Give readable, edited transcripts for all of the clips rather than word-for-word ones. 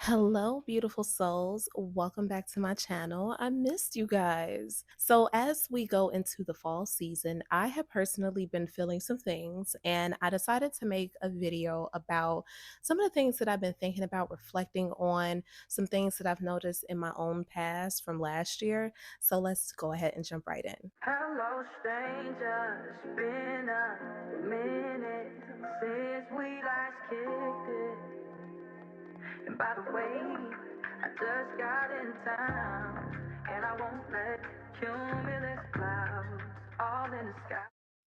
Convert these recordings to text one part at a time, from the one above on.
Hello, beautiful souls. Welcome back to my channel. I missed you guys. So, as we go into the fall season, I have personally been feeling some things, and I decided to make a video about some of the things that I've been thinking about, reflecting on some things that I've noticed in my own past from last year. So, let's go ahead and jump right in. Hello, stranger. It's been a minute since we last kicked it. And by the way, I just got in town, and I won't let cumulus clouds all in the sky.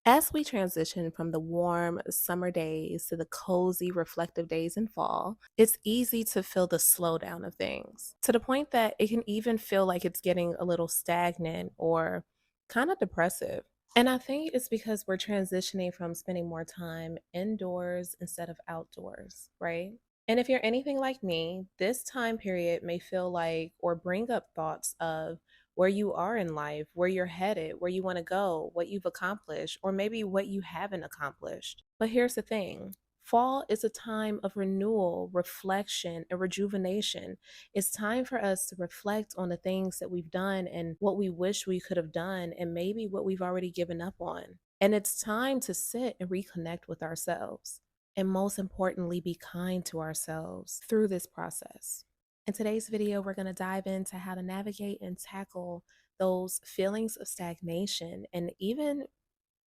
As we transition from the warm summer days to the cozy, reflective days in fall, it's easy to feel the slowdown of things to the point that it can even feel like it's getting a little stagnant or kind of depressive. And I think it's because we're transitioning from spending more time indoors instead of outdoors, right? And if you're anything like me, this time period may feel like or bring up thoughts of where you are in life, where you're headed, where you want to go, what you've accomplished, or maybe what you haven't accomplished. But here's the thing. Fall is a time of renewal, reflection, and rejuvenation. It's time for us to reflect on the things that we've done and what we wish we could have done, and maybe what we've already given up on. And it's time to sit and reconnect with ourselves. And most importantly, be kind to ourselves through this process. In today's video, we're going to dive into how to navigate and tackle those feelings of stagnation and even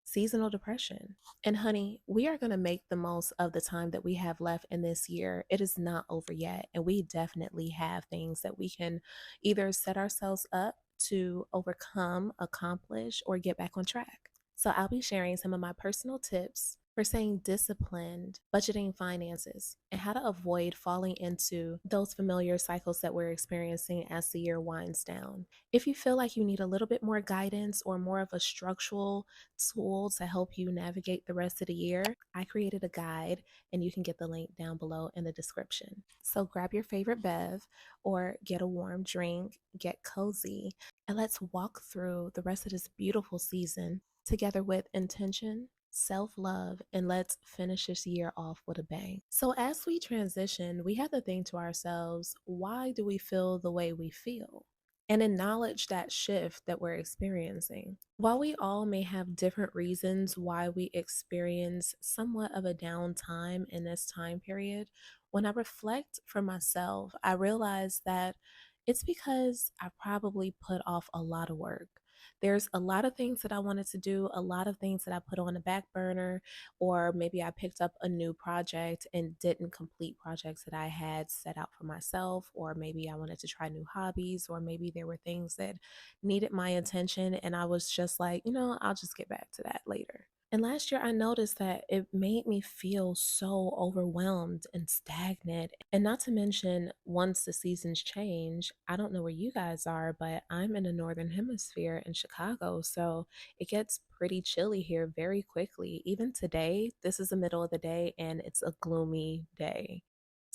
seasonal depression. And honey, we are going to make the most of the time that we have left in this year. It is not over yet, and we definitely have things that we can either set ourselves up to overcome, accomplish, or get back on track. So I'll be sharing some of my personal tips for staying disciplined, budgeting finances, and how to avoid falling into those familiar cycles that we're experiencing as the year winds down. If you feel like you need a little bit more guidance or more of a structural tool to help you navigate the rest of the year, I created a guide and you can get the link down below in the description. So grab your favorite bev or get a warm drink, get cozy, and let's walk through the rest of this beautiful season together with intention, self love, and let's finish this year off with a bang. So, as we transition, we have to think to ourselves, why do we feel the way we feel? And acknowledge that shift that we're experiencing. While we all may have different reasons why we experience somewhat of a downtime in this time period, when I reflect for myself, I realize that it's because I probably put off a lot of work. There's a lot of things that I wanted to do, a lot of things that I put on the back burner, or maybe I picked up a new project and didn't complete projects that I had set out for myself, or maybe I wanted to try new hobbies, or maybe there were things that needed my attention and I was just like, I'll just get back to that later. And last year, I noticed that it made me feel so overwhelmed and stagnant. And not to mention, once the seasons change, I don't know where you guys are, but I'm in the Northern Hemisphere in Chicago. So it gets pretty chilly here very quickly. Even today, this is the middle of the day and it's a gloomy day.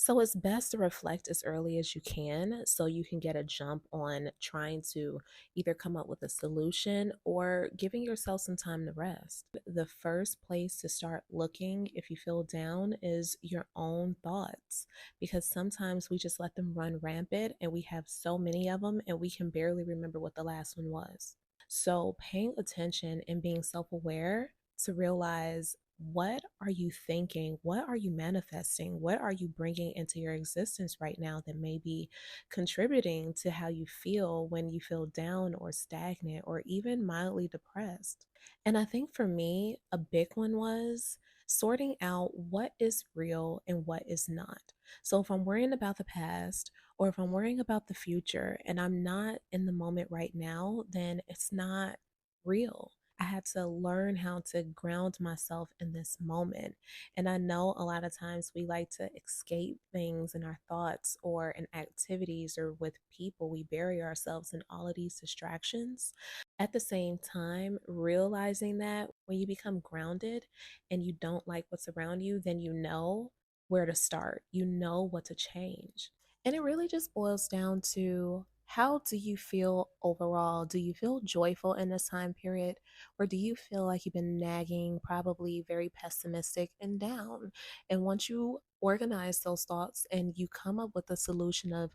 So it's best to reflect as early as you can so you can get a jump on trying to either come up with a solution or giving yourself some time to rest. The first place to start looking if you feel down is your own thoughts, because sometimes we just let them run rampant and we have so many of them and we can barely remember what the last one was. So paying attention and being self-aware to realize, what are you thinking? What are you manifesting? What are you bringing into your existence right now that may be contributing to how you feel when you feel down or stagnant or even mildly depressed? And I think for me, a big one was sorting out what is real and what is not. So if I'm worrying about the past or if I'm worrying about the future and I'm not in the moment right now, then it's not real. I had to learn how to ground myself in this moment. And I know a lot of times we like to escape things in our thoughts or in activities or with people. We bury ourselves in all of these distractions. At the same time, realizing that when you become grounded and you don't like what's around you, then you know where to start, you know what to change. And it really just boils down to, how do you feel overall? Do you feel joyful in this time period? Or do you feel like you've been nagging, probably very pessimistic and down? And once you organize those thoughts and you come up with a solution of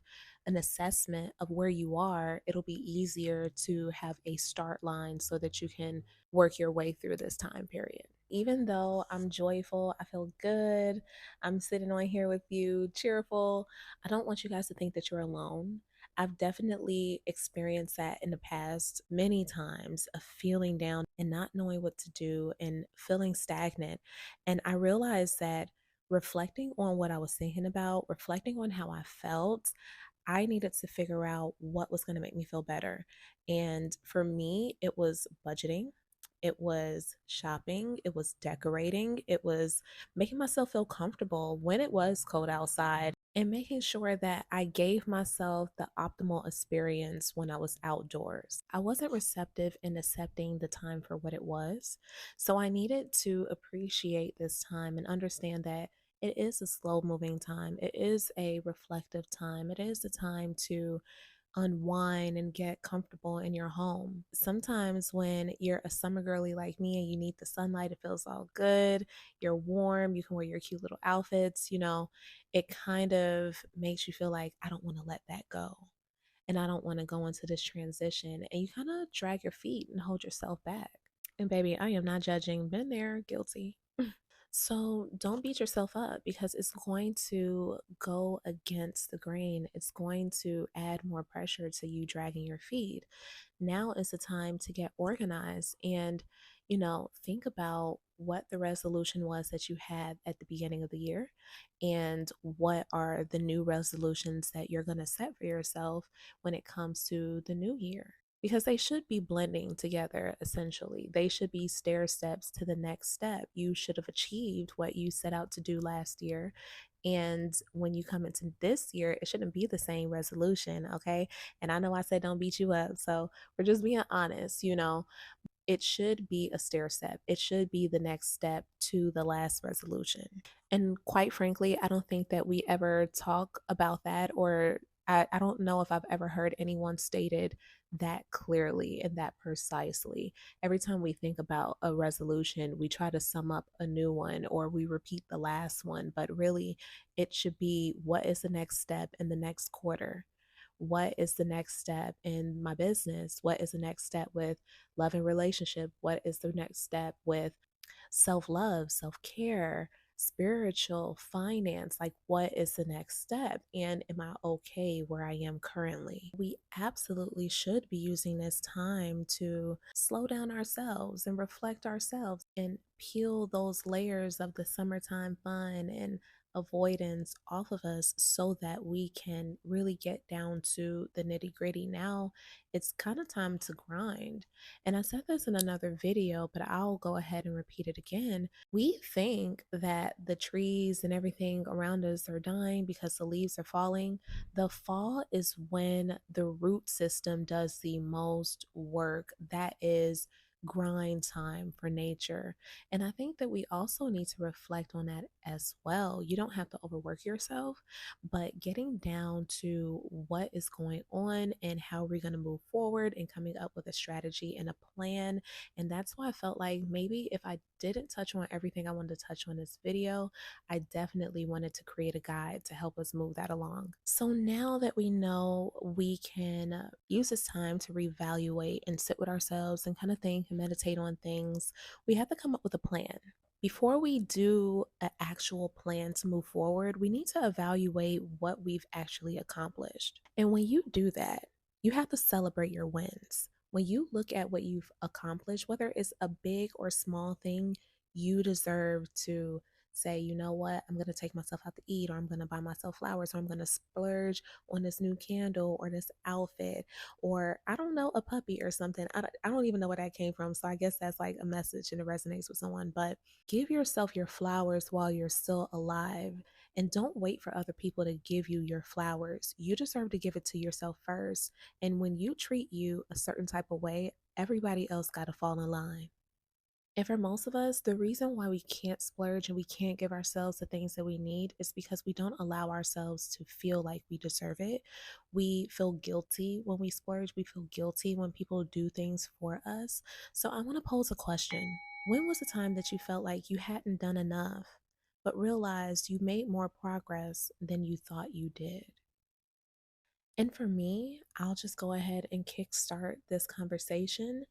an assessment of where you are, it'll be easier to have a start line so that you can work your way through this time period. Even though I'm joyful, I feel good, I'm sitting on here with you, cheerful, I don't want you guys to think that you're alone. I've definitely experienced that in the past many times of feeling down and not knowing what to do and feeling stagnant. And I realized that reflecting on what I was thinking about, reflecting on how I felt, I needed to figure out what was going to make me feel better. And for me, it was budgeting. It was shopping, it was decorating, it was making myself feel comfortable when it was cold outside, and making sure that I gave myself the optimal experience when I was outdoors. I wasn't receptive in accepting the time for what it was, so I needed to appreciate this time and understand that it is a slow moving time. It is a reflective time. It is a time to unwind and get comfortable in your home. Sometimes when you're a summer girly like me and you need the sunlight, it feels all good. You're warm, you can wear your cute little outfits, it kind of makes you feel like I don't want to let that go. And I don't want to go into this transition. And you kind of drag your feet and hold yourself back. And baby, I am not judging. Been there, guilty. So don't beat yourself up because it's going to go against the grain. It's going to add more pressure to you dragging your feet. Now is the time to get organized and, think about what the resolution was that you had at the beginning of the year and what are the new resolutions that you're going to set for yourself when it comes to the new year. Because they should be blending together essentially. They should be stair steps to the next step. You should have achieved what you set out to do last year. And when you come into this year, it shouldn't be the same resolution, okay? And I know I said don't beat you up. So we're just being honest, it should be a stair step. It should be the next step to the last resolution. And quite frankly, I don't think that we ever talk about that, or I don't know if I've ever heard anyone stated that clearly and that precisely. Every time we think about a resolution, we try to sum up a new one or we repeat the last one, but really it should be what is the next step in the next quarter? What is the next step in my business? What is the next step with love and relationship? What is the next step with self love, self care, spiritual, finance? Like, what is the next step? And am I okay where I am currently? We absolutely should be using this time to slow down ourselves and reflect ourselves and peel those layers of the summertime fun and avoidance off of us so that we can really get down to the nitty gritty. Now it's kind of time to grind. And I said this in another video, but I'll go ahead and repeat it again. We think that the trees and everything around us are dying because the leaves are falling. The fall is when the root system does the most work. That is grind time for nature. And I think that we also need to reflect on that as well. You don't have to overwork yourself, but getting down to what is going on and how we're going to move forward and coming up with a strategy and a plan. And that's why I felt like maybe if I didn't touch on everything I wanted to touch on this video, I definitely wanted to create a guide to help us move that along. So now that we know we can use this time to reevaluate and sit with ourselves and kind of think and meditate on things, we have to come up with a plan. Before we do an actual plan to move forward, we need to evaluate what we've actually accomplished. And when you do that, you have to celebrate your wins. When you look at what you've accomplished, whether it's a big or small thing, you deserve to say, you know what, I'm going to take myself out to eat, or I'm going to buy myself flowers, or I'm going to splurge on this new candle or this outfit, or I don't know, a puppy or something. I don't even know where that came from. So I guess that's like a message and it resonates with someone. But give yourself your flowers while you're still alive. And don't wait for other people to give you your flowers. You deserve to give it to yourself first. And when you treat you a certain type of way, everybody else got to fall in line. And for most of us, the reason why we can't splurge and we can't give ourselves the things that we need is because we don't allow ourselves to feel like we deserve it. We feel guilty when we splurge. We feel guilty when people do things for us. So I want to pose a question. When was the time that you felt like you hadn't done enough? but realized you made more progress than you thought you did. And for me, I'll just go ahead and kickstart this conversation.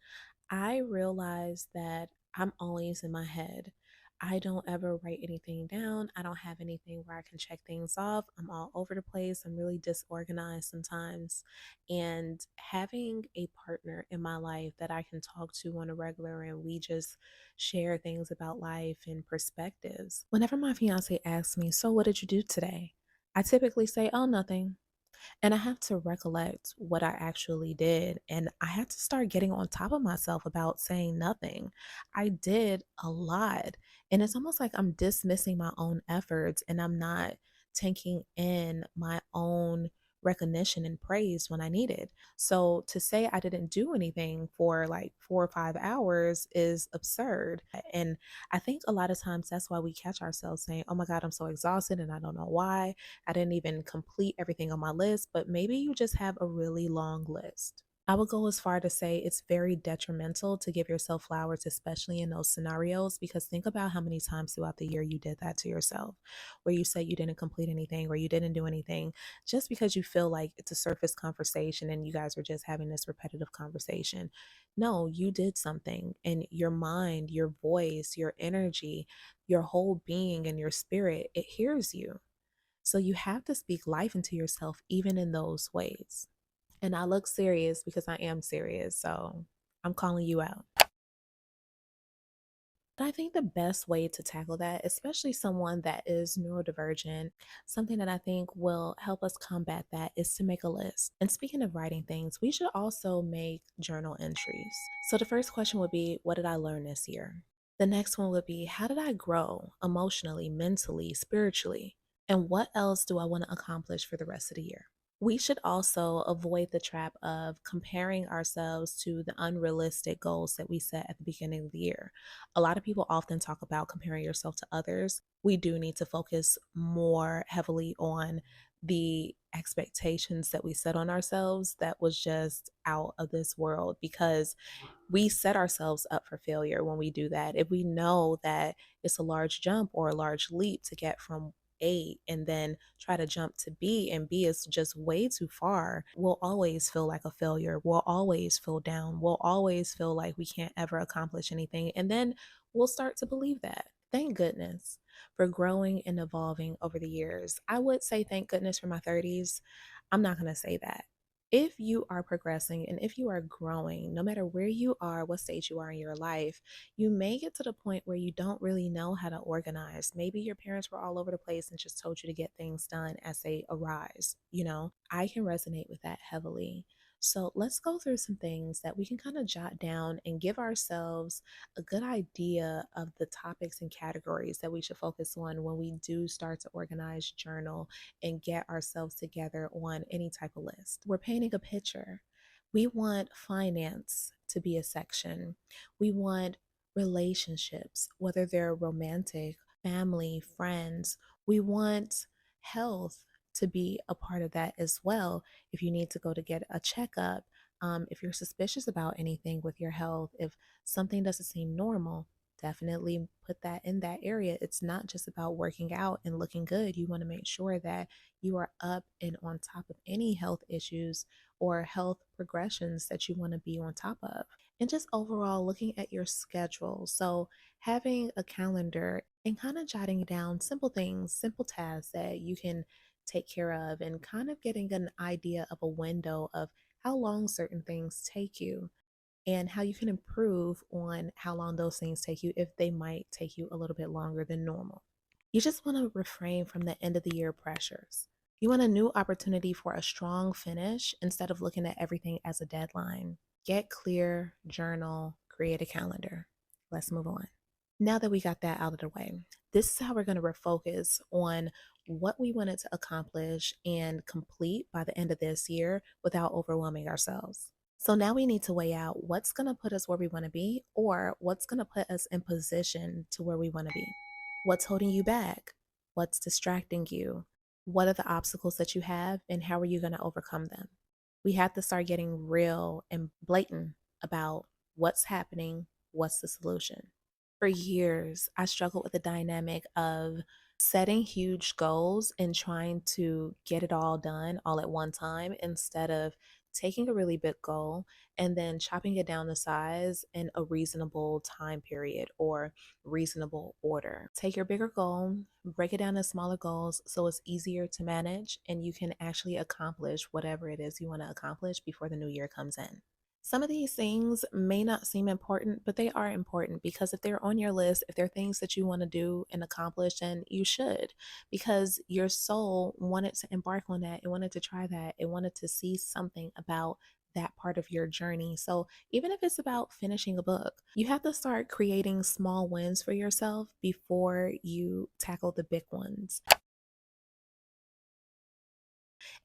I realize that I'm always in my head. I don't ever write anything down. I don't have anything where I can check things off. I'm all over the place. I'm really disorganized sometimes. And having a partner in my life that I can talk to on a regular and we just share things about life and perspectives. Whenever my fiance asks me, "So, what did you do today?" I typically say, "Oh, nothing." And I have to recollect what I actually did. And I had to start getting on top of myself about saying nothing. I did a lot. And it's almost like I'm dismissing my own efforts and I'm not taking in my own recognition and praise when I need it. So to say I didn't do anything for like 4 or 5 hours is absurd. And I think a lot of times that's why we catch ourselves saying, "Oh my God, I'm so exhausted and I don't know why. I didn't even complete everything on my list," but maybe you just have a really long list. I would go as far to say it's very detrimental to give yourself flowers, especially in those scenarios, because think about how many times throughout the year you did that to yourself, where you say you didn't complete anything or you didn't do anything just because you feel like it's a surface conversation and you guys are just having this repetitive conversation. No, you did something, and your mind, your voice, your energy, your whole being, and your spirit, it hears you. So you have to speak life into yourself, even in those ways. And I look serious because I am serious. So I'm calling you out. But I think the best way to tackle that, especially someone that is neurodivergent, something that I think will help us combat that is to make a list. And speaking of writing things, we should also make journal entries. So the first question would be, what did I learn this year? The next one would be, how did I grow emotionally, mentally, spiritually? And what else do I want to accomplish for the rest of the year? We should also avoid the trap of comparing ourselves to the unrealistic goals that we set at the beginning of the year. A lot of people often talk about comparing yourself to others. We do need to focus more heavily on the expectations that we set on ourselves that was just out of this world, because we set ourselves up for failure when we do that. If we know that it's a large jump or a large leap to get from A and then try to jump to B, and B is just way too far, we'll always feel like a failure. We'll always feel down. We'll always feel like we can't ever accomplish anything. And then we'll start to believe that. Thank goodness for growing and evolving over the years. I would say thank goodness for my 30s. I'm not going to say that. If you are progressing and if you are growing, no matter where you are, what stage you are in your life, you may get to the point where you don't really know how to organize. Maybe your parents were all over the place and just told you to get things done as they arise. I can resonate with that heavily. So let's go through some things that we can kind of jot down and give ourselves a good idea of the topics and categories that we should focus on when we do start to organize, journal, and get ourselves together on any type of list. We're painting a picture. We want finance to be a section. We want relationships, whether they're romantic, family, friends. We want health to be a part of that as well. If you need to go to get a checkup, if you're suspicious about anything with your health, if something doesn't seem normal, definitely put that in that area. It's not just about working out and looking good. You want to make sure that you are up and on top of any health issues or health progressions that you want to be on top of. And just overall looking at your schedule. So, having a calendar and kind of jotting down simple things, simple tasks that you can take care of, and kind of getting an idea of a window of how long certain things take you and how you can improve on how long those things take you if they might take you a little bit longer than normal. You just want to refrain from the end of the year pressures. You want a new opportunity for a strong finish instead of looking at everything as a deadline. Get clear, journal, create a calendar. Let's move on. Now that we got that out of the way, this is how we're going to refocus on what we wanted to accomplish and complete by the end of this year without overwhelming ourselves. So now we need to weigh out what's going to put us where we want to be or what's going to put us in position to where we want to be. What's holding you back? What's distracting you? What are the obstacles that you have and how are you going to overcome them? We have to start getting real and blatant about what's happening, what's the solution. For years, I struggled with the dynamic of setting huge goals and trying to get it all done all at one time instead of taking a really big goal and then chopping it down to size in a reasonable time period or reasonable order. Take your bigger goal, break it down to smaller goals so it's easier to manage and you can actually accomplish whatever it is you want to accomplish before the new year comes in. Some of these things may not seem important, but they are important because if they're on your list, if they're things that you want to do and accomplish, then you should because your soul wanted to embark on that. It wanted to try that. It wanted to see something about that part of your journey. So, even if it's about finishing a book, you have to start creating small wins for yourself before you tackle the big ones.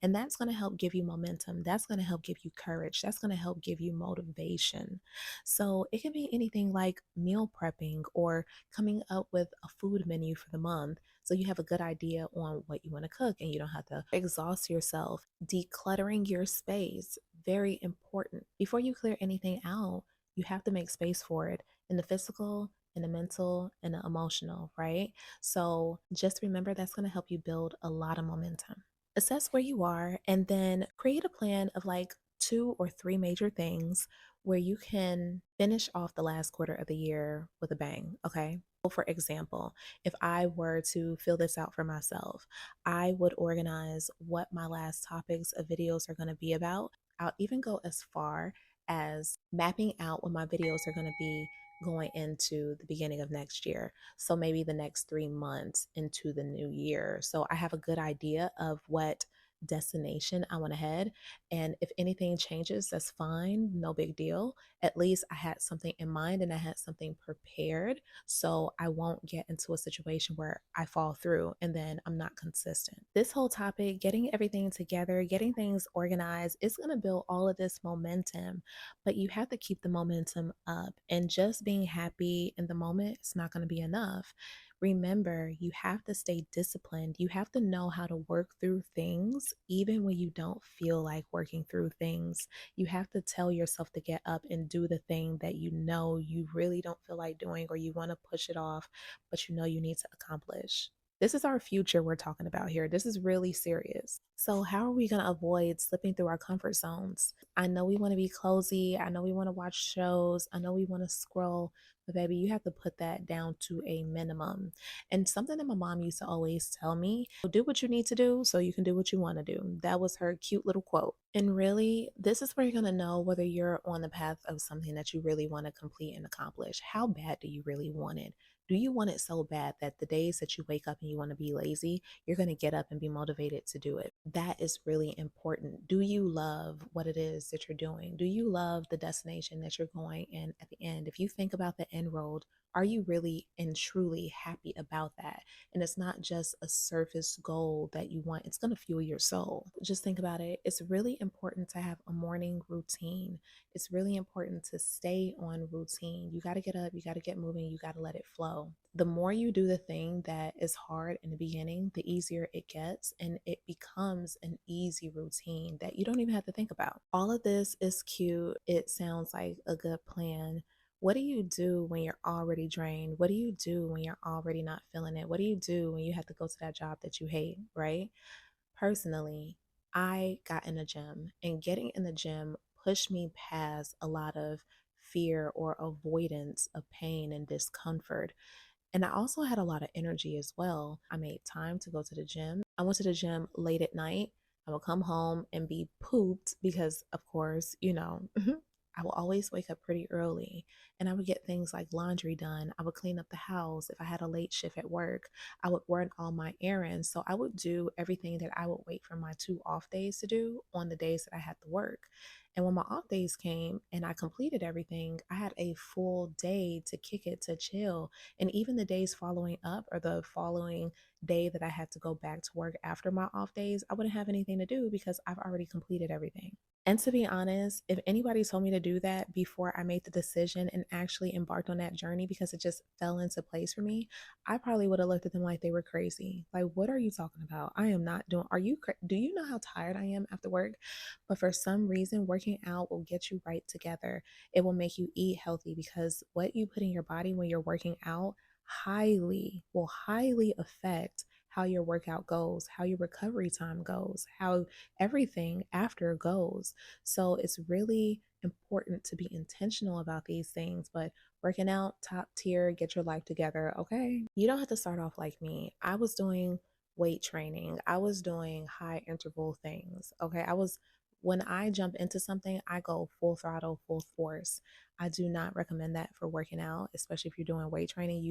And that's going to help give you momentum. That's going to help give you courage. That's going to help give you motivation. So it can be anything like meal prepping or coming up with a food menu for the month. So you have a good idea on what you want to cook and you don't have to exhaust yourself. Decluttering your space, very important. Before you clear anything out, you have to make space for it in the physical, in the mental, and the emotional, right? So just remember that's going to help you build a lot of momentum. Assess where you are and then create a plan of like two or three major things where you can finish off the last quarter of the year with a bang. Okay. So for example, if I were to fill this out for myself, I would organize what my last topics of videos are going to be about. I'll even go as far as mapping out what my videos are going to be going into the beginning of next year. So maybe the next 3 months into the new year. So I have a good idea of what destination I want to head. And if anything changes, that's fine, no big deal. At least I had something in mind and I had something prepared. So I won't get into a situation where I fall through and then I'm not consistent. This whole topic, getting everything together, getting things organized, is going to build all of this momentum, but you have to keep the momentum up. And just being happy in the moment is not going to be enough. Remember, you have to stay disciplined. You have to know how to work through things, even when you don't feel like working through things. You have to tell yourself to get up and do the thing that you know you really don't feel like doing or you want to push it off, but you know you need to accomplish. This is our future we're talking about here. This is really serious. So, how are we going to avoid slipping through our comfort zones? I know we want to be cozy. I know we want to watch shows. I know we want to scroll, but baby, you have to put that down to a minimum. And something that my mom used to always tell me, do what you need to do so you can do what you want to do. That was her cute little quote. And really, this is where you're going to know whether you're on the path of something that you really want to complete and accomplish. How bad do you really want it? Do you want it so bad that the days that you wake up and you want to be lazy, you're going to get up and be motivated to do it? That is really important. Do you love what it is that you're doing? Do you love the destination that you're going in at the end? If you think about the end road, are you really and truly happy about that? And it's not just a surface goal that you want, it's going to fuel your soul. Just think about it. It's really important to have a morning routine. It's really important to stay on routine. You got to get up, you got to get moving, you got to let it flow. The more you do the thing that is hard in the beginning, the easier it gets, and it becomes an easy routine that you don't even have to think about. All of this is cute. It sounds like a good plan. What do you do when you're already drained? What do you do when you're already not feeling it? What do you do when you have to go to that job that you hate, right? Personally, I got in the gym, and getting in the gym pushed me past a lot of fear or avoidance of pain and discomfort. And I also had a lot of energy as well. I made time to go to the gym. I went to the gym late at night. I would come home and be pooped because, of course, I will always wake up pretty early and I would get things like laundry done. I would clean up the house. If I had a late shift at work, I would run all my errands. So I would do everything that I would wait for my 2 off days to do on the days that I had to work. And when my off days came and I completed everything, I had a full day to kick it, to chill. And even the days following up or the following day that I had to go back to work after my off days, I wouldn't have anything to do because I've already completed everything. And to be honest, if anybody told me to do that before I made the decision and actually embarked on that journey because it just fell into place for me, I probably would have looked at them like they were crazy. Like, what are you talking about? I am not doing, do you know how tired I am after work? But for some reason, working out will get you right together. It will make you eat healthy because what you put in your body when you're working out will highly affect how your workout goes, how your recovery time goes, how everything after goes. So it's really important to be intentional about these things. But working out, top tier, get your life together, okay? You don't have to start off like me. I was doing weight training, I was doing high interval things, okay? When I jump into something, I go full throttle, full force. I do not recommend that for working out, especially if you're doing weight training.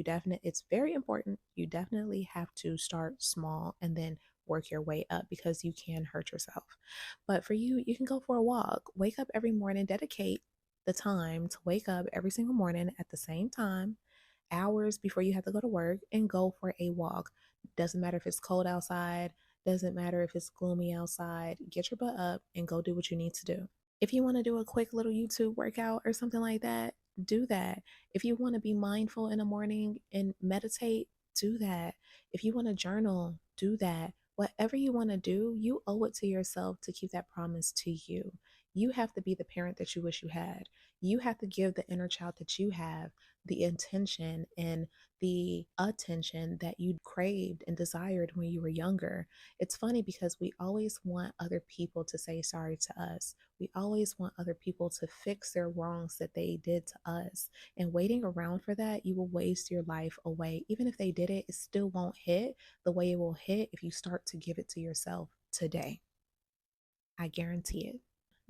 It's very important. You definitely have to start small and then work your way up because you can hurt yourself. But for you, you can go for a walk. Wake up every morning, dedicate the time to wake up every single morning at the same time, hours before you have to go to work, and go for a walk. Doesn't matter if it's cold outside, doesn't matter if it's gloomy outside. Get your butt up and go do what you need to do. If you want to do a quick little YouTube workout or something like that, do that. If you want to be mindful in the morning and meditate, do that. If you want to journal, do that. Whatever you want to do, you owe it to yourself to keep that promise to you. You have to be the parent that you wish you had. You have to give the inner child that you have the intention and the attention that you craved and desired when you were younger. It's funny because we always want other people to say sorry to us. We always want other people to fix their wrongs that they did to us. And waiting around for that, you will waste your life away. Even if they did it, it still won't hit the way it will hit if you start to give it to yourself today. I guarantee it.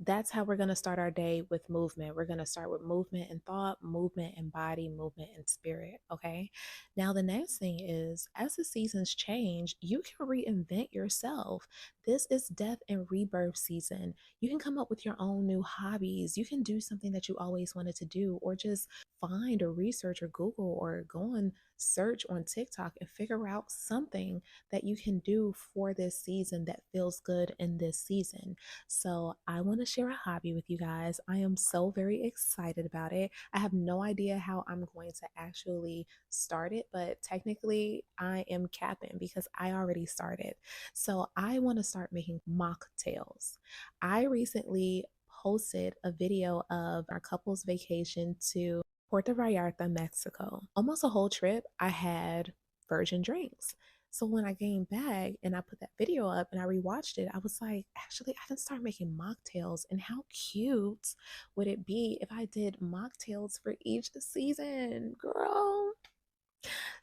That's how we're going to start our day with movement. We're going to start with movement and thought, movement and body, movement and spirit. Okay. Now, the next thing is as the seasons change, you can reinvent yourself. This is death and rebirth season. You can come up with your own new hobbies. You can do something that you always wanted to do, or just find or research or Google or go and search on TikTok and figure out something that you can do for this season that feels good in this season. So, I want to share a hobby with you guys. I am so very excited about it. I have no idea how I'm going to actually start it, but technically, I am capping because I already started. So, I want to start making mocktails. I recently posted a video of our couple's vacation to Puerto Vallarta, Mexico. Almost a whole trip, I had virgin drinks. So when I came back and I put that video up and I rewatched it, I was like, actually, I can start making mocktails. And how cute would it be if I did mocktails for each season? Girl,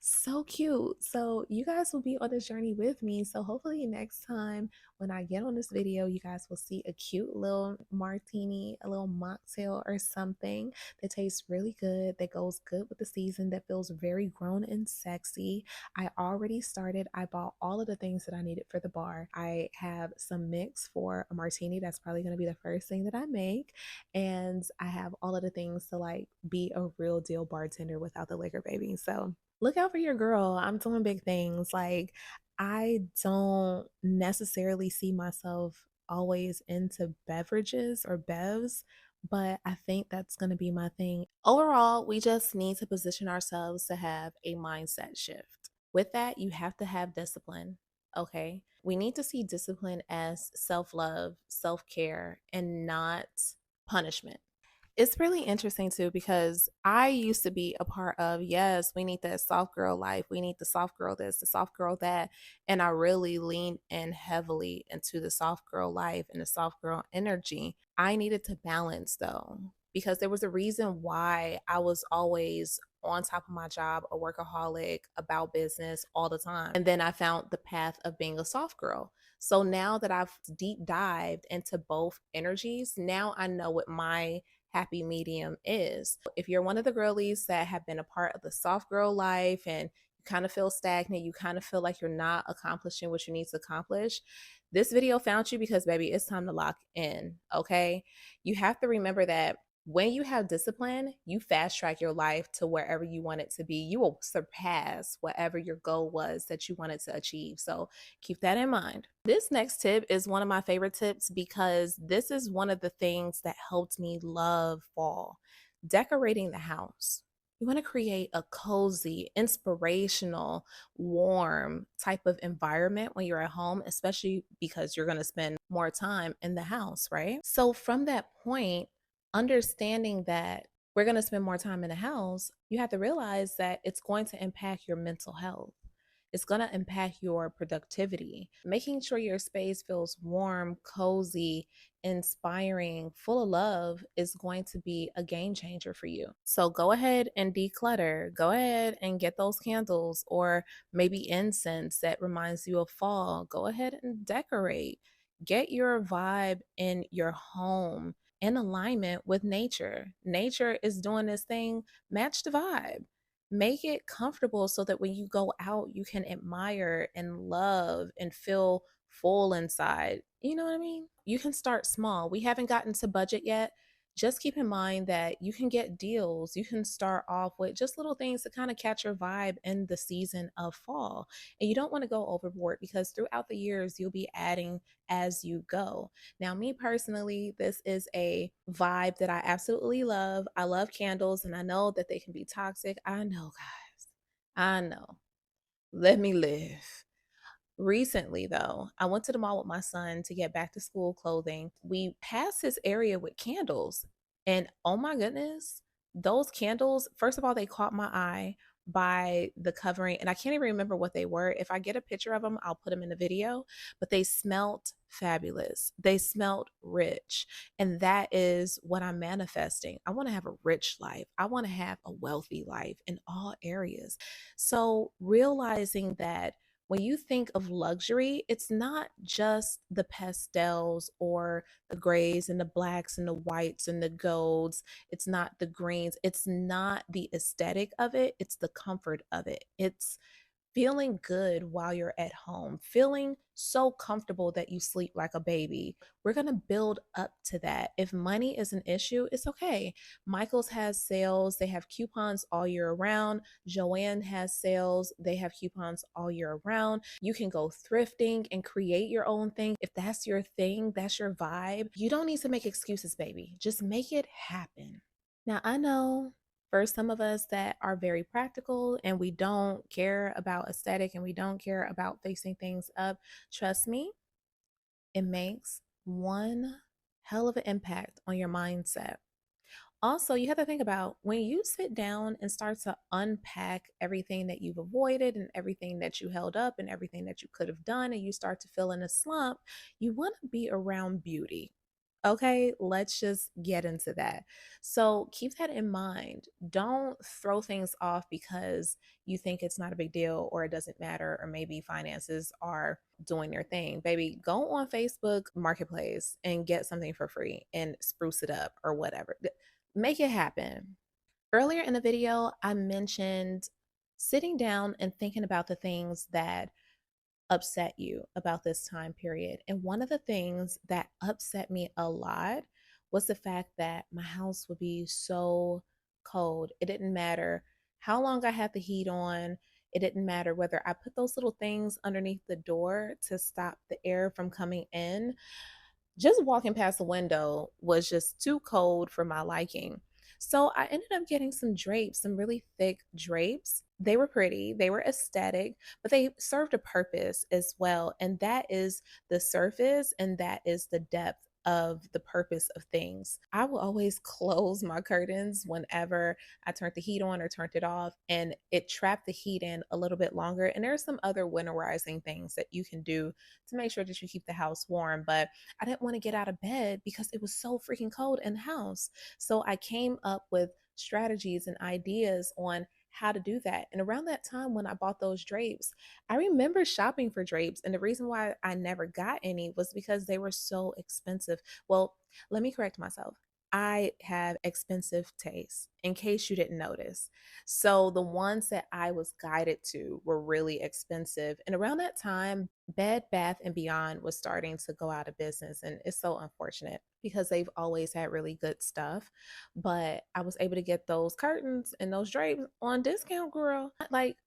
so cute. So you guys will be on this journey with me. So hopefully next time when I get on this video, you guys will see a cute little martini, a little mocktail or something that tastes really good, that goes good with the season, that feels very grown and sexy. I already started. I bought all of the things that I needed for the bar. I have some mix for a martini. That's probably going to be the first thing that I make. And I have all of the things to like be a real deal bartender without the liquor, baby. So look out for your girl. I'm doing big things. Like, I don't necessarily see myself always into beverages or bevs, but I think that's going to be my thing. Overall, we just need to position ourselves to have a mindset shift. With that, you have to have discipline. Okay. We need to see discipline as self love, self care, and not punishment. It's really interesting too because I used to be a part of, yes, we need that soft girl life. We need the soft girl this, the soft girl that. And I really leaned in heavily into the soft girl life and the soft girl energy. I needed to balance though, because there was a reason why I was always on top of my job, a workaholic, about business all the time. And then I found the path of being a soft girl. So now that I've deep dived into both energies, now I know what my happy medium is. If you're one of the girlies that have been a part of the soft girl life and you kind of feel stagnant, you kind of feel like you're not accomplishing what you need to accomplish, this video found you because, baby, it's time to lock in, okay? You have to remember that When you have discipline, you fast track your life to wherever you want it to be. You will surpass whatever your goal was that you wanted to achieve. So keep that in mind. This next tip is one of my favorite tips because this is one of the things that helped me love fall: decorating the house. You want to create a cozy, inspirational, warm type of environment when you're at home, especially because you're going to spend more time in the house, right? So, from that point, understanding that we're going to spend more time in the house, you have to realize that it's going to impact your mental health. It's going to impact your productivity. Making sure your space feels warm, cozy, inspiring, full of love is going to be a game changer for you. So go ahead and declutter. Go ahead and get those candles or maybe incense that reminds you of fall. Go ahead and decorate. Get your vibe in your home in alignment with nature. Nature is doing this thing, match the vibe. Make it comfortable so that when you go out, you can admire and love and feel full inside. You know what I mean? You can start small. We haven't gotten to budget yet. Just keep in mind that you can get deals. You can start off with just little things to kind of catch your vibe in the season of fall. And you don't want to go overboard because throughout the years, you'll be adding as you go. Now, me personally, this is a vibe that I absolutely love. I love candles and I know that they can be toxic. I know, guys. I know. Let me live. Recently, though, I went to the mall with my son to get back to school clothing. We passed this area with candles, and oh my goodness, those candles, first of all, they caught my eye by the covering, and I can't even remember what they were. If I get a picture of them, I'll put them in the video, but they smelt fabulous. They smelt rich, and that is what I'm manifesting. I want to have a rich life, I want to have a wealthy life in all areas. So, realizing that when you think of luxury, it's not just the pastels or the grays and the blacks and the whites and the golds. It's not the greens. It's not the aesthetic of it. It's the comfort of it. It's feeling good while you're at home, feeling so comfortable that you sleep like a baby. We're going to build up to that. If money is an issue, it's okay. Michael's has sales, they have coupons all year round. Joanne has sales, they have coupons all year round. You can go thrifting and create your own thing. If that's your thing, that's your vibe. You don't need to make excuses, baby. Just make it happen. Now, I know for some of us that are very practical and we don't care about aesthetic and we don't care about fixing things up, trust me, it makes one hell of an impact on your mindset. Also, you have to think about when you sit down and start to unpack everything that you've avoided and everything that you held up and everything that you could have done, and you start to feel in a slump, you want to be around beauty. Okay, let's just get into that. So keep that in mind. Don't throw things off because you think it's not a big deal or it doesn't matter, or maybe finances are doing their thing. Baby, go on Facebook Marketplace and get something for free and spruce it up or whatever. Make it happen. Earlier in the video, I mentioned sitting down and thinking about the things that upset you about this time period. And one of the things that upset me a lot was the fact that my house would be so cold. It didn't matter how long I had the heat on. It didn't matter whether I put those little things underneath the door to stop the air from coming in. Just walking past the window was just too cold for my liking. So I ended up getting some drapes, some really thick drapes. They were pretty, they were aesthetic, but they served a purpose as well. And that is the surface and that is the depth of the purpose of things. I will always close my curtains whenever I turned the heat on or turned it off, and it trapped the heat in a little bit longer. And there are some other winterizing things that you can do to make sure that you keep the house warm. But I didn't want to get out of bed because it was so freaking cold in the house. So I came up with strategies and ideas on how to do that. And around that time when I bought those drapes, I remember shopping for drapes. And the reason why I never got any was because they were so expensive. Well, let me correct myself. I have expensive taste, in case you didn't notice. So the ones that I was guided to were really expensive. And around that time, Bed Bath and Beyond was starting to go out of business. And it's so unfortunate because they've always had really good stuff. But I was able to get those curtains and those drapes on discount, girl. Like,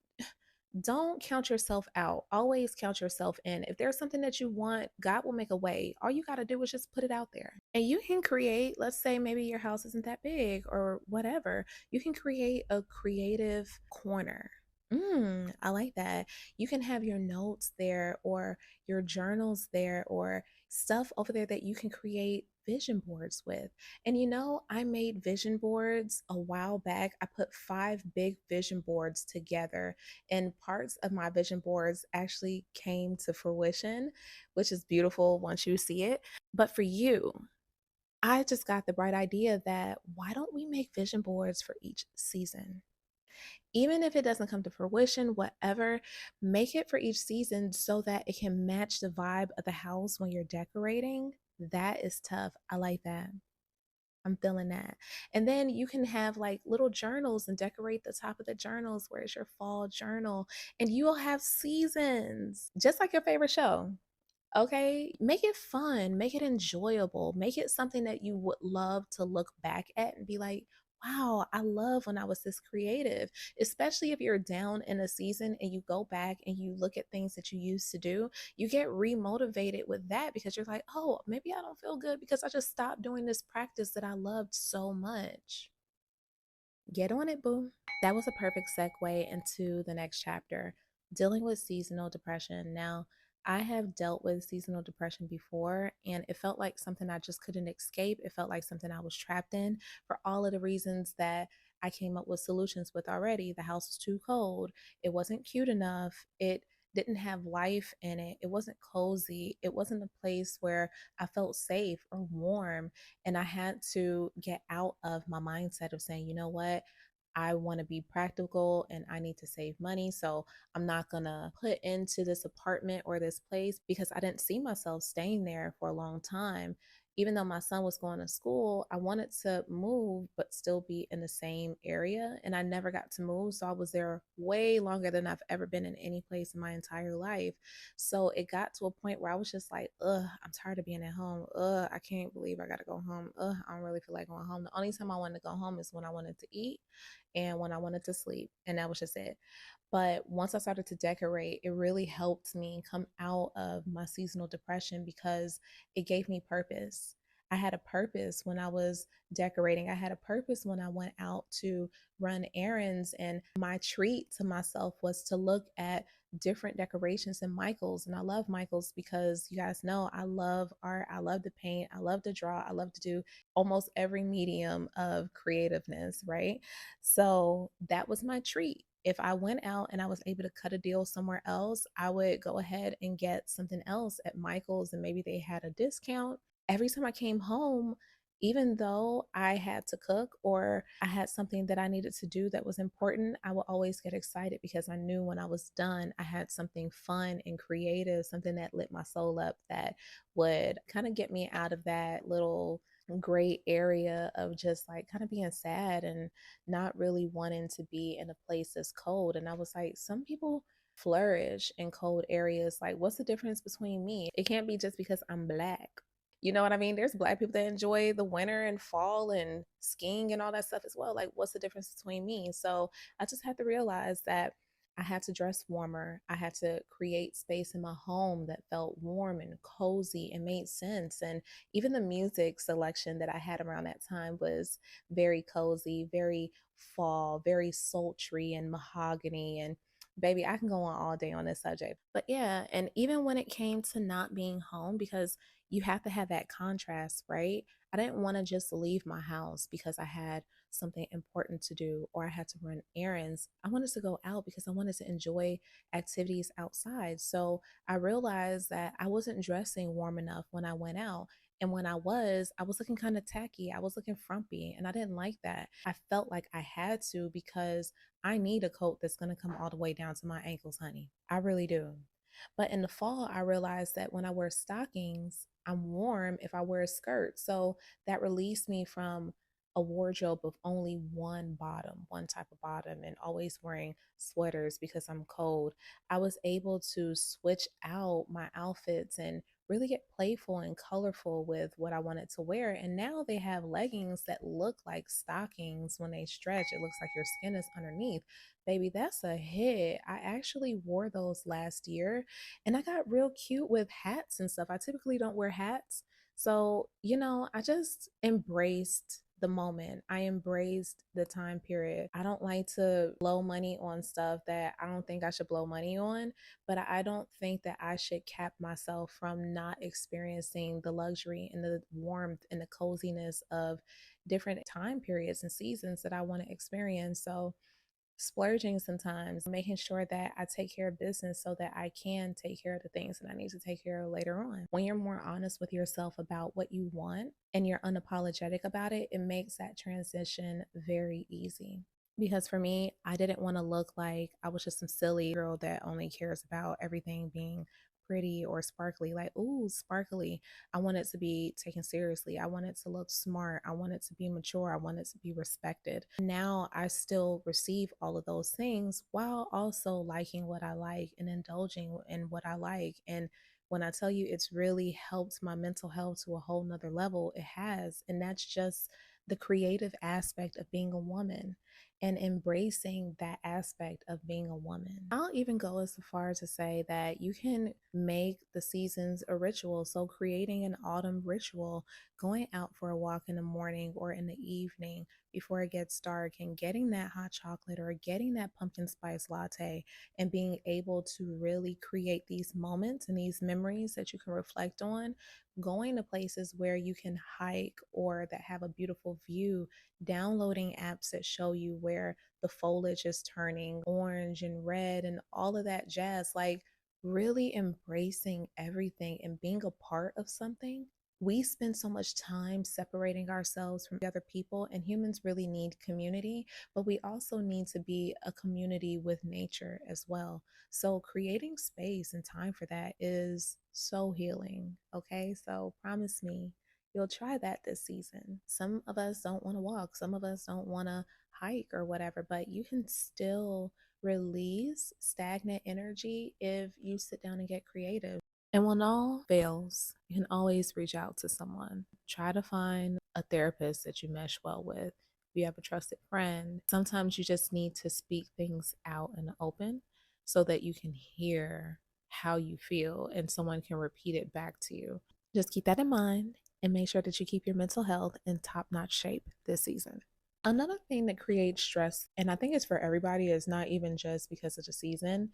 don't count yourself out. Always count yourself in. If there's something that you want, God will make a way. All you got to do is just put it out there. And you can create, let's say maybe your house isn't that big or whatever. You can create a creative corner. I like that. You can have your notes there or your journals there or stuff over there that you can create vision boards with. And I made vision boards a while back. I put 5 big vision boards together, and parts of my vision boards actually came to fruition, which is beautiful once you see it. But for you, I just got the bright idea that why don't we make vision boards for each season? Even if it doesn't come to fruition, whatever, make it for each season so that it can match the vibe of the house when you're decorating. That is tough. I like that. I'm feeling that. And then you can have like little journals and decorate the top of the journals where it's your fall journal, and you will have seasons, just like your favorite show. Okay, make it fun, make it enjoyable, make it something that you would love to look back at and be like, wow, I love when I was this creative. Especially if you're down in a season and you go back and you look at things that you used to do, you get remotivated with that because you're like, oh, maybe I don't feel good because I just stopped doing this practice that I loved so much. Get on it, boo. That was a perfect segue into the next chapter, dealing with seasonal depression. Now, I have dealt with seasonal depression before, and it felt like something I just couldn't escape. It felt like something I was trapped in for all of the reasons that I came up with solutions with already. The house was too cold. It wasn't cute enough. It didn't have life in it. It wasn't cozy. It wasn't a place where I felt safe or warm. And I had to get out of my mindset of saying, you know what? I want to be practical and I need to save money. So I'm not going to put into this apartment or this place because I didn't see myself staying there for a long time. Even though my son was going to school, I wanted to move but still be in the same area. And I never got to move. So I was there way longer than I've ever been in any place in my entire life. So it got to a point where I was just like, ugh, I'm tired of being at home. Ugh, I can't believe I got to go home. Ugh, I don't really feel like going home. The only time I wanted to go home is when I wanted to eat and when I wanted to sleep. And that was just it. But once I started to decorate, it really helped me come out of my seasonal depression because it gave me purpose. I had a purpose when I was decorating. I had a purpose when I went out to run errands. And my treat to myself was to look at different decorations in Michaels. And I love Michaels because you guys know I love art. I love to paint. I love to draw. I love to do almost every medium of creativeness, right? So that was my treat. If I went out and I was able to cut a deal somewhere else, I would go ahead and get something else at Michael's and maybe they had a discount. Every time I came home, even though I had to cook or I had something that I needed to do that was important, I would always get excited because I knew when I was done, I had something fun and creative, something that lit my soul up that would kind of get me out of that little gray area of just like kind of being sad and not really wanting to be in a place that's cold. And I was like, some people flourish in cold areas. Like, what's the difference between me? It can't be just because I'm black. You know what I mean? There's black people that enjoy the winter and fall and skiing and all that stuff as well. Like, what's the difference between me? So I just had to realize that I had to dress warmer. I had to create space in my home that felt warm and cozy and made sense. And even the music selection that I had around that time was very cozy, very fall, very sultry and mahogany. And baby, I can go on all day on this subject. But yeah, and even when it came to not being home, because you have to have that contrast, right? I didn't want to just leave my house because I had something important to do or I had to run errands. I wanted to go out because I wanted to enjoy activities outside. So I realized that I wasn't dressing warm enough when I went out. And when I was looking kind of tacky. I was looking frumpy, and I didn't like that. I felt like I had to because I need a coat that's going to come all the way down to my ankles, honey. I really do. But in the fall, I realized that when I wear stockings, I'm warm if I wear a skirt. So that released me from a wardrobe of only one bottom, one type of bottom, and always wearing sweaters because I'm cold. I was able to switch out my outfits and really get playful and colorful with what I wanted to wear. And now they have leggings that look like stockings when they stretch. It looks like your skin is underneath. Baby, that's a hit. I actually wore those last year and I got real cute with hats and stuff. I typically don't wear hats. So, I just embraced the moment. I embraced the time period. I don't like to blow money on stuff that I don't think I should blow money on, but I don't think that I should cap myself from not experiencing the luxury and the warmth and the coziness of different time periods and seasons that I want to experience. So, splurging sometimes, making sure that I take care of business so that I can take care of the things that I need to take care of later on. When you're more honest with yourself about what you want and you're unapologetic about it, it makes that transition very easy. Because for me, I didn't want to look like I was just some silly girl that only cares about everything being pretty or sparkly. Like, ooh, sparkly. I want it to be taken seriously. I want it to look smart. I want it to be mature. I want it to be respected. Now I still receive all of those things while also liking what I like and indulging in what I like. And when I tell you it's really helped my mental health to a whole nother level, it has. And that's just the creative aspect of being a woman and embracing that aspect of being a woman. I'll even go as far as to say that you can make the seasons a ritual. So, creating an autumn ritual, going out for a walk in the morning or in the evening before it gets dark, and getting that hot chocolate or getting that pumpkin spice latte, and being able to really create these moments and these memories that you can reflect on, going to places where you can hike or that have a beautiful view, downloading apps that show you where the foliage is turning orange and red and all of that jazz, like really embracing everything and being a part of something. We spend so much time separating ourselves from other people, and humans really need community, but we also need to be a community with nature as well. So, creating space and time for that is so healing. Okay, so promise me you'll try that this season. Some of us don't want to walk, some of us don't want to hike or whatever, but you can still release stagnant energy if you sit down and get creative. And when all fails, you can always reach out to someone. Try to find a therapist that you mesh well with. If you have a trusted friend, sometimes you just need to speak things out in the open so that you can hear how you feel and someone can repeat it back to you. Just keep that in mind and make sure that you keep your mental health in top notch shape this season. Another thing that creates stress, and I think it's for everybody, is not even just because of the season,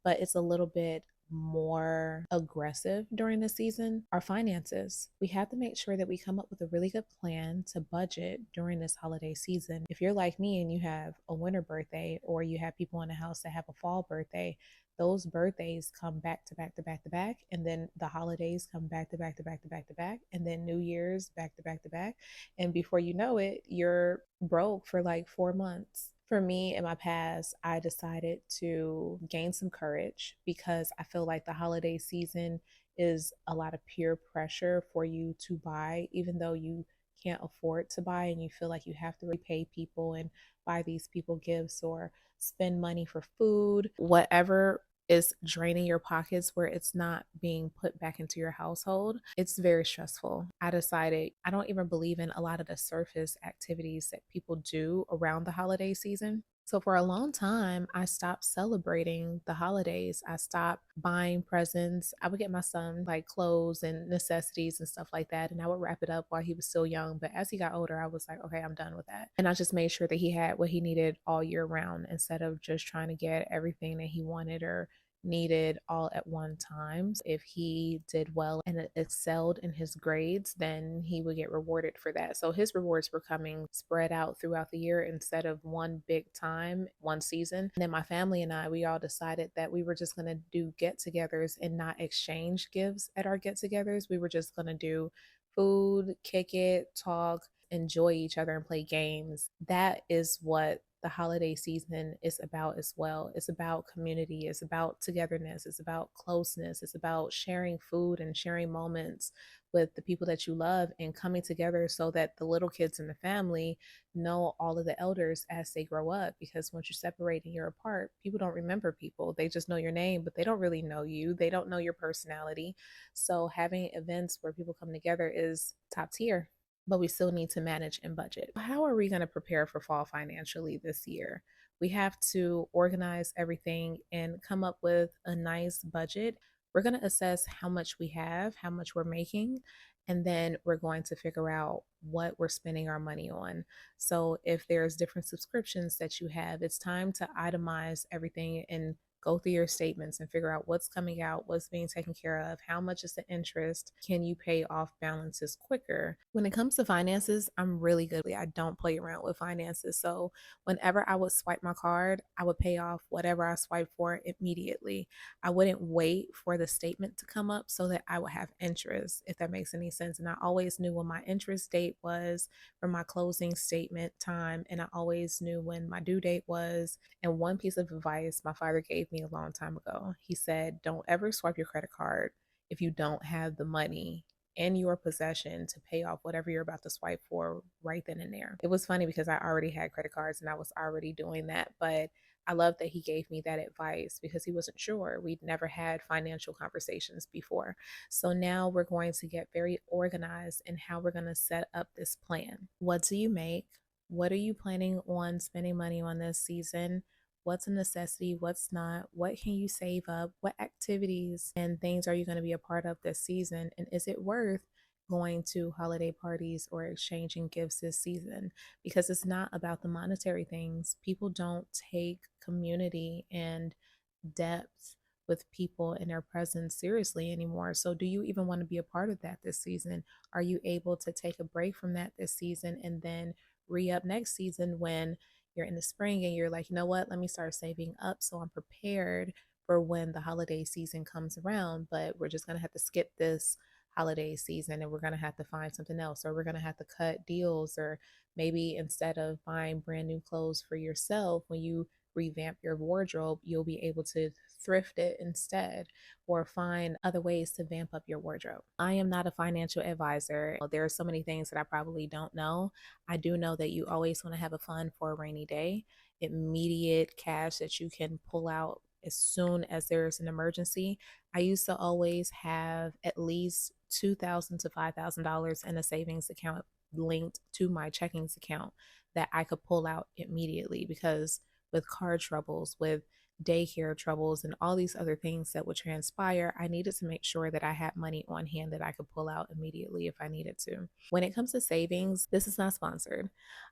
but it's a little bit more aggressive during the season, our finances. We have to make sure that we come up with a really good plan to budget during this holiday season. If you're like me and you have a winter birthday, or you have people in the house that have a fall birthday, those birthdays come back to back to back to back, and then the holidays come back to back to back to back to back, and then New Year's back to back to back. And before you know it, you're broke for like 4 months. For me, in my past, I decided to gain some courage because I feel like the holiday season is a lot of peer pressure for you to buy, even though you can't afford to buy and you feel like you have to repay people and buy these people gifts or spend money for food, whatever is draining your pockets where it's not being put back into your household. It's very stressful. I decided I don't even believe in a lot of the surface activities that people do around the holiday season. So for a long time, I stopped celebrating the holidays. I stopped buying presents. I would get my son like clothes and necessities and stuff like that, and I would wrap it up while he was still young. But as he got older, I was like, okay, I'm done with that. And I just made sure that he had what he needed all year round instead of just trying to get everything that he wanted or needed all at one time. If he did well and excelled in his grades, then he would get rewarded for that. So his rewards were coming spread out throughout the year instead of one big time, one season. And then my family and I, we all decided that we were just going to do get togethers and not exchange gifts at our get togethers. We were just going to do food, kick it, talk, enjoy each other, and play games. That is what the holiday season is about as well. It's about community, it's about togetherness, it's about closeness, it's about sharing food and sharing moments with the people that you love and coming together so that the little kids in the family know all of the elders as they grow up. Because once you separate and you're apart, people don't remember people. They just know your name, but they don't really know you. They don't know your personality. So having events where people come together is top tier, but we still need to manage and budget. How are we going to prepare for fall financially this year? We have to organize everything and come up with a nice budget. We're going to assess how much we have, how much we're making, and then we're going to figure out what we're spending our money on. So if there's different subscriptions that you have, it's time to itemize everything and go through your statements and figure out what's coming out, what's being taken care of, how much is the interest, can you pay off balances quicker. When it comes to finances, I'm really good. I don't play around with finances. So whenever I would swipe my card, I would pay off whatever I swiped for immediately. I wouldn't wait for the statement to come up so that I would have interest, if that makes any sense. And I always knew when my interest date was for my closing statement time, and I always knew when my due date was. And one piece of advice my father gave me a long time ago, he said, don't ever swipe your credit card if you don't have the money in your possession to pay off whatever you're about to swipe for right then and there. It was funny because I already had credit cards and I was already doing that, but I love that he gave me that advice because he wasn't sure. We'd never had financial conversations before. So now we're going to get very organized in how we're going to set up this plan. What do you make? What are you planning on spending money on this season? What's a necessity? What's not? What can you save up? What activities and things are you going to be a part of this season? And is it worth going to holiday parties or exchanging gifts this season? Because it's not about the monetary things. People don't take community and depth with people in their presence seriously anymore. So, do you even want to be a part of that this season? Are you able to take a break from that this season and then re up next season when you're in the spring and you're like, you know what, let me start saving up so I'm prepared for when the holiday season comes around? But we're just going to have to skip this holiday season and we're going to have to find something else, or we're going to have to cut deals, or maybe instead of buying brand new clothes for yourself, when you revamp your wardrobe, you'll be able to thrift it instead or find other ways to vamp up your wardrobe. I am not a financial advisor. There are so many things that I probably don't know. I do know that you always want to have a fund for a rainy day, immediate cash that you can pull out as soon as there's an emergency. I used to always have at least $2,000 to $5,000 in a savings account linked to my checkings account that I could pull out immediately, because with car troubles, with daycare troubles, and all these other things that would transpire, I needed to make sure that I had money on hand that I could pull out immediately if I needed to. When it comes to savings, this is not sponsored.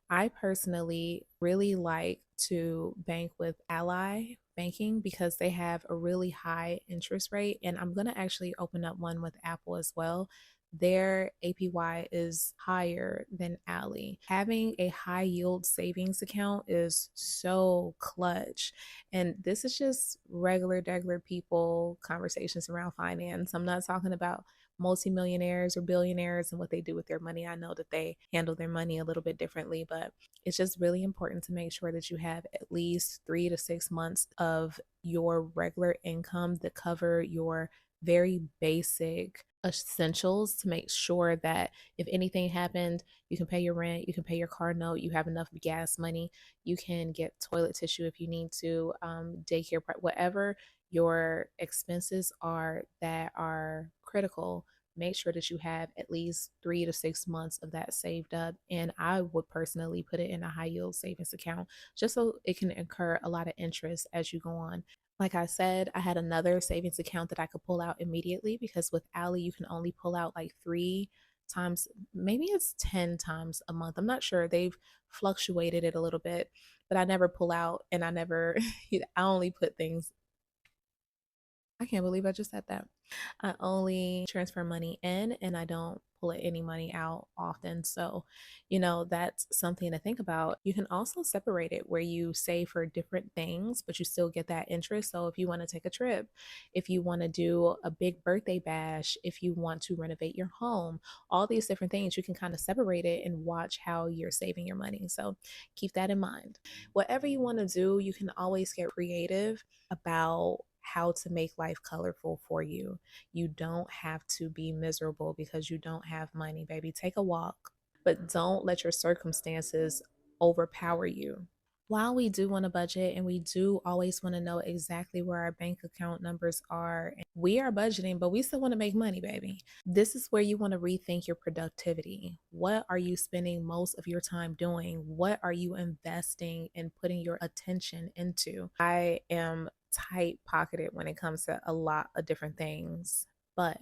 I personally really like to bank with Ally Banking because they have a really high interest rate, and I'm going to actually open up one with Apple as well. Their APY is higher than Ally. Having a high yield savings account is so clutch. And this is just regular people conversations around finance. I'm not talking about multimillionaires or billionaires and what they do with their money. I know that they handle their money a little bit differently, but it's just really important to make sure that you have at least 3 to 6 months of your regular income that cover your very basic essentials, to make sure that if anything happened, you can pay your rent, you can pay your car note, you have enough gas money, you can get toilet tissue if you need to, daycare, whatever your expenses are that are critical. Make sure that you have at least 3 to 6 months of that saved up. And I would personally put it in a high yield savings account just so it can incur a lot of interest as you go on. Like I said, I had another savings account that I could pull out immediately, because with Ally, you can only pull out like 3 times, maybe it's 10 times a month. I'm not sure. They've fluctuated it a little bit, but I never pull out, and I never, I only put things I can't believe I just said that. I only transfer money in and I don't pull any money out often. So, that's something to think about. You can also separate it where you save for different things, but you still get that interest. So, if you want to take a trip, if you want to do a big birthday bash, if you want to renovate your home, all these different things, you can kind of separate it and watch how you're saving your money. So, keep that in mind. Whatever you want to do, you can always get creative about how to make life colorful for you. You don't have to be miserable because you don't have money, baby. Take a walk, but don't let your circumstances overpower you. While we do want a budget and we do always want to know exactly where our bank account numbers are, we are budgeting, but we still want to make money, baby. This is where you want to rethink your productivity. What are you spending most of your time doing? What are you investing and putting your attention into? I am tight pocketed when it comes to a lot of different things, but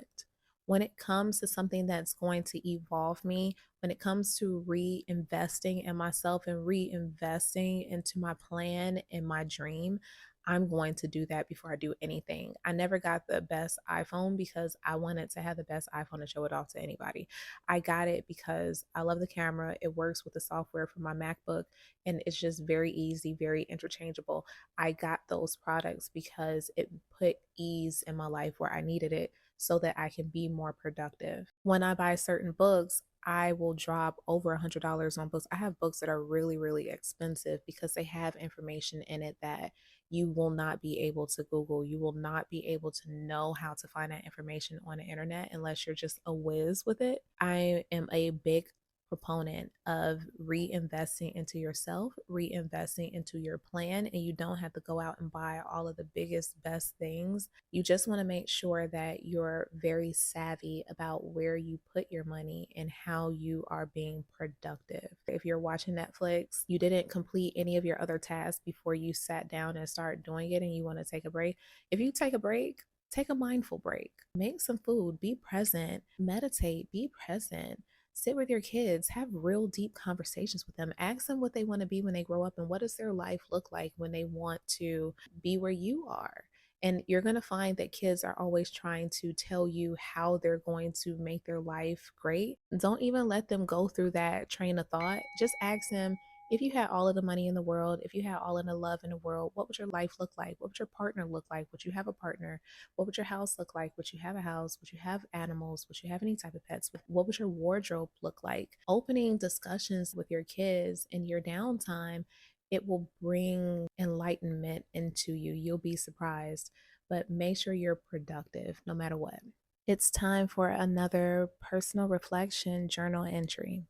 when it comes to something that's going to evolve me, when it comes to reinvesting in myself and reinvesting into my plan and my dream, I'm going to do that before I do anything. I never got the best iPhone because I wanted to have the best iPhone and show it off to anybody. I got it because I love the camera. It works with the software for my MacBook and it's just very easy, very interchangeable. I got those products because it put ease in my life where I needed it so that I can be more productive. When I buy certain books, I will drop over $100 on books. I have books that are really, really expensive because they have information in it that you will not be able to Google. You will not be able to know how to find that information on the internet unless you're just a whiz with it. I am a big proponent of reinvesting into yourself, reinvesting into your plan, and you don't have to go out and buy all of the biggest, best things. You just want to make sure that you're very savvy about where you put your money and how you are being productive. If you're watching Netflix, you didn't complete any of your other tasks before you sat down and start doing it and you want to take a break. If you take a break, take a mindful break. Make some food, be present, meditate, be present. Sit with your kids, have real deep conversations with them. Ask them what they want to be when they grow up and what does their life look like when they want to be where you are. And you're going to find that kids are always trying to tell you how they're going to make their life great. Don't even let them go through that train of thought. Just ask them, if you had all of the money in the world, if you had all of the love in the world, what would your life look like? What would your partner look like? Would you have a partner? What would your house look like? Would you have a house? Would you have animals? Would you have any type of pets? What would your wardrobe look like? Opening discussions with your kids in your downtime, it will bring enlightenment into you. You'll be surprised, but make sure you're productive no matter what. It's time for another personal reflection journal entry.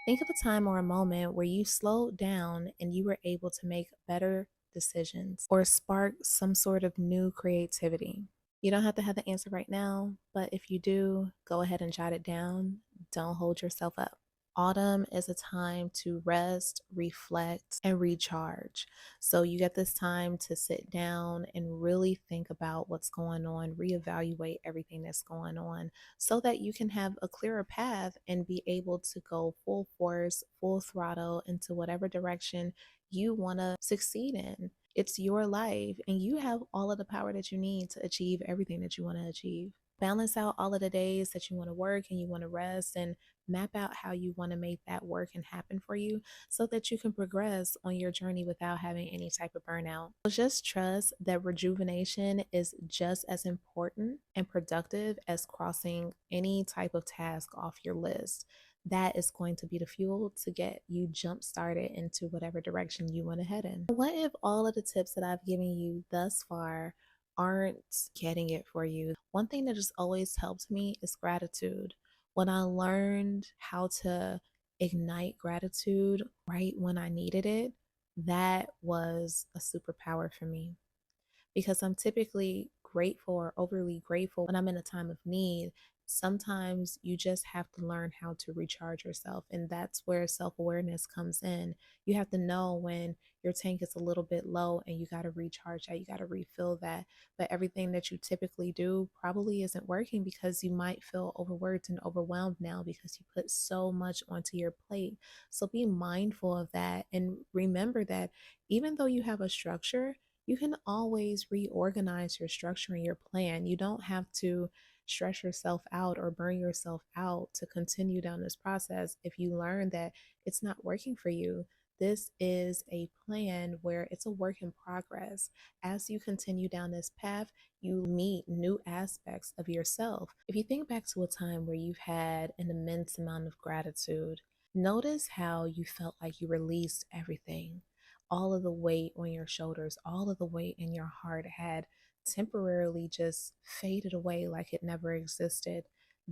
Think of a time or a moment where you slowed down and you were able to make better decisions or spark some sort of new creativity. You don't have to have the answer right now, but if you do, go ahead and jot it down. Don't hold yourself up. Autumn is a time to rest, reflect, and recharge. So you get this time to sit down and really think about what's going on, reevaluate everything that's going on so that you can have a clearer path and be able to go full force, full throttle into whatever direction you want to succeed in. It's your life, and you have all of the power that you need to achieve everything that you want to achieve. Balance out all of the days that you want to work and you want to rest and map out how you want to make that work and happen for you so that you can progress on your journey without having any type of burnout. So just trust that rejuvenation is just as important and productive as crossing any type of task off your list. That is going to be the fuel to get you jump started into whatever direction you want to head in. What if all of the tips that I've given you thus far aren't getting it for you? One thing that just always helped me is gratitude. When I learned how to ignite gratitude right when I needed it, that was a superpower for me because I'm typically grateful or overly grateful when I'm in a time of need. Sometimes you just have to learn how to recharge yourself, and that's where self awareness comes in. You have to know when your tank is a little bit low and you got to recharge that, you got to refill that. But everything that you typically do probably isn't working because you might feel overworked and overwhelmed now because you put so much onto your plate. So be mindful of that and remember that even though you have a structure, you can always reorganize your structure and your plan. You don't have to stress yourself out or burn yourself out to continue down this process. If you learn that it's not working for you, this is a plan where it's a work in progress. As you continue down this path, you meet new aspects of yourself. If you think back to a time where you've had an immense amount of gratitude, notice how you felt like you released everything. All of the weight on your shoulders, all of the weight in your heart had temporarily just faded away like it never existed.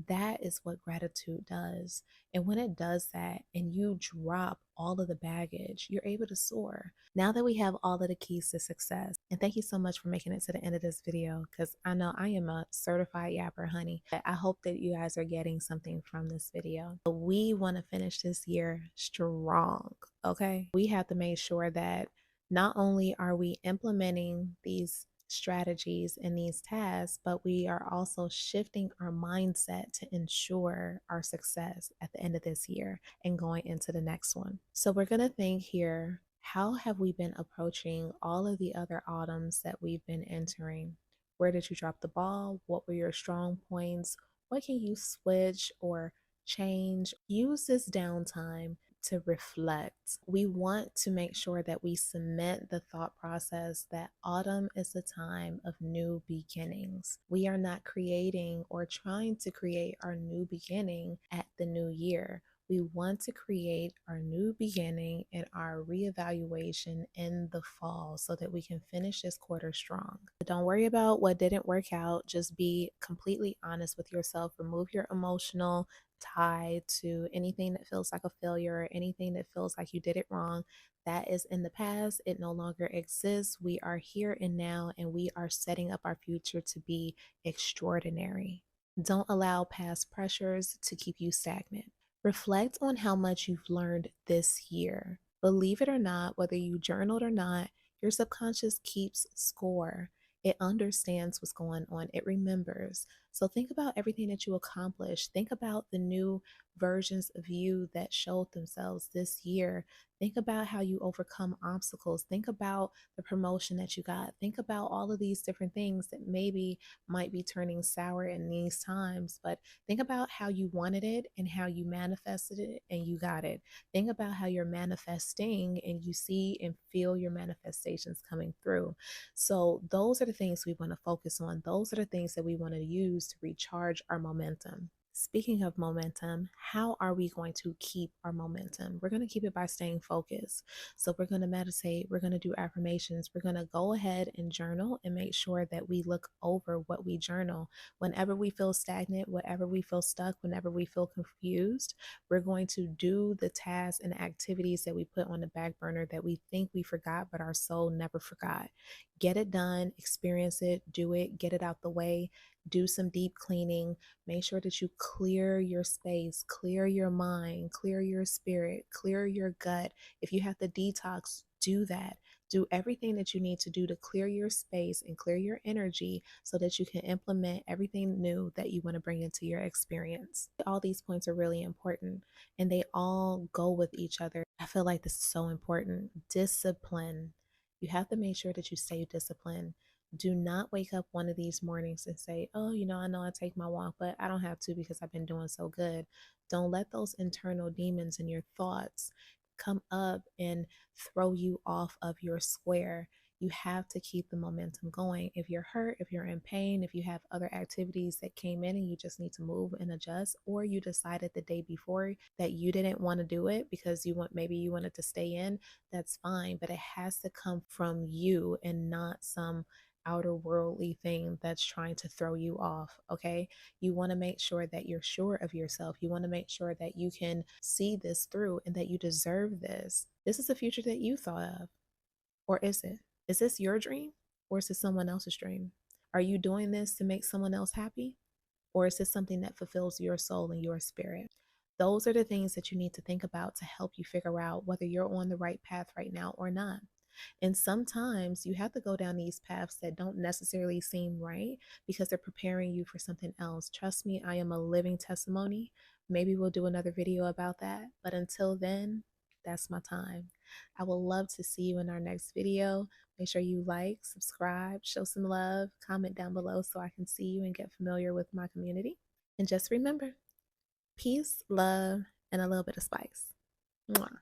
That is what gratitude does. And when it does that and you drop all of the baggage, you're able to soar. Now that we have all of the keys to success, and thank you so much for making it to the end of this video because I know I am a certified yapper, honey. I hope that you guys are getting something from this video. But we want to finish this year strong, okay? We have to make sure that not only are we implementing these strategies and these tasks, but we are also shifting our mindset to ensure our success at the end of this year and going into the next one. So we're going to think here, how have we been approaching all of the other autumns that we've been entering? Where did you drop the ball? What were your strong points? What can you switch or change? Use this downtime to reflect. We want to make sure that we cement the thought process that autumn is the time of new beginnings. We are not creating or trying to create our new beginning at the new year. We want to create our new beginning and our reevaluation in the fall so that we can finish this quarter strong. Don't worry about what didn't work out. Just be completely honest with yourself. Remove your emotional tie to anything that feels like a failure or anything that feels like you did it wrong. That is in the past. It no longer exists. We are here and now, and we are setting up our future to be extraordinary. Don't allow past pressures to keep you stagnant. Reflect on how much you've learned this year. Believe it or not, whether you journaled or not, your subconscious keeps score. It understands what's going on. It remembers. So think about everything that you accomplished. Think about the new versions of you that showed themselves this year. Think about how you overcome obstacles. Think about the promotion that you got. Think about all of these different things that maybe might be turning sour in these times, but think about how you wanted it and how you manifested it and you got it. Think about how you're manifesting and you see and feel your manifestations coming through. So those are the things we want to focus on. Those are the things that we want to use to recharge our momentum. Speaking of momentum, how are we going to keep our momentum? We're going to keep it by staying focused. So we're going to meditate, we're going to do affirmations, we're going to go ahead and journal and make sure that we look over what we journal. Whenever we feel stagnant, whenever we feel stuck, whenever we feel confused, we're going to do the tasks and activities that we put on the back burner that we think we forgot, but our soul never forgot. Get it done, experience it, do it, get it out the way, do some deep cleaning. Make sure that you clear your space, clear your mind, clear your spirit, clear your gut. If you have to detox, do that. Do everything that you need to do to clear your space and clear your energy so that you can implement everything new that you want to bring into your experience. All these points are really important and they all go with each other. I feel like this is so important. Discipline. You have to make sure that you stay disciplined. Do not wake up one of these mornings and say, oh, I know I take my walk, but I don't have to because I've been doing so good. Don't let those internal demons and your thoughts come up and throw you off of your square. You have to keep the momentum going. If you're hurt, if you're in pain, if you have other activities that came in and you just need to move and adjust, or you decided the day before that you didn't want to do it because maybe you wanted to stay in, that's fine. But it has to come from you and not some outer worldly thing that's trying to throw you off. Okay, you want to make sure that you're sure of yourself. You want to make sure that you can see this through and that you deserve this. This is the future that you thought of. Or is this your dream, or is this someone else's dream? Are you doing this to make someone else happy, or is this something that fulfills your soul and your spirit? Those are the things that you need to think about to help you figure out whether you're on the right path right now or not. And sometimes you have to go down these paths that don't necessarily seem right because they're preparing you for something else. Trust me, I am a living testimony. Maybe we'll do another video about that. But until then, that's my time. I would love to see you in our next video. Make sure you like, subscribe, show some love, comment down below so I can see you and get familiar with my community. And just remember, peace, love, and a little bit of spice. Mwah.